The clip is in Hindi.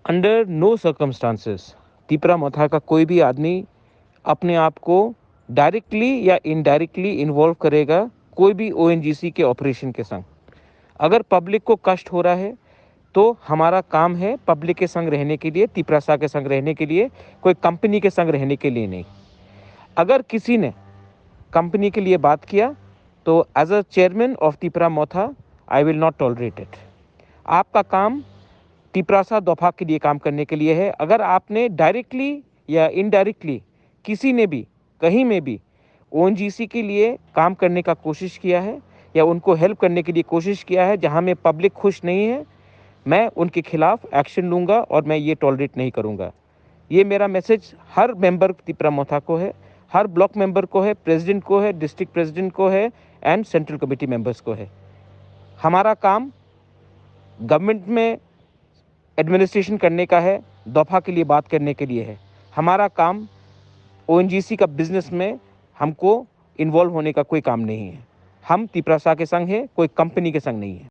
अंडर नो सर्कमस्टांसेस तिपरा मोथा का कोई भी आदमी अपने आप को डायरेक्टली या इनडायरेक्टली इन्वॉल्व करेगा कोई भी ओएनजीसी के ऑपरेशन के संग। अगर पब्लिक को कष्ट हो रहा है तो हमारा काम है पब्लिक के संग रहने के लिए, तिपरासा के संग रहने के लिए, कोई कंपनी के संग रहने के लिए नहीं। अगर किसी ने कंपनी के लिए बात किया तो as a chairman of Tipra Motha I will not tolerate it. आपका काम तिपरासा दोफा के लिए काम करने के लिए है। अगर आपने डायरेक्टली या इनडायरेक्टली किसी ने भी कहीं में भी ओएनजीसी के लिए काम करने का कोशिश किया है या उनको हेल्प करने के लिए कोशिश किया है जहां में पब्लिक खुश नहीं है, मैं उनके खिलाफ एक्शन लूँगा और मैं ये टॉलरेट नहीं करूँगा। ये मेरा मैसेज हर मेंबर तिपरा मोथा को है, हर ब्लॉक मेंबर को है, प्रेसिडेंट को है, डिस्ट्रिक्ट प्रेसिडेंट को है एंड सेंट्रल कमेटी मेंबर्स को है। हमारा काम गवर्नमेंट में एडमिनिस्ट्रेशन करने का है, दफ़ा के लिए बात करने के लिए है। हमारा काम ओएनजीसी का बिजनेस में हमको इन्वॉल्व होने का कोई काम नहीं है। हम तिपरासा के संग हैं, कोई कंपनी के संग नहीं है।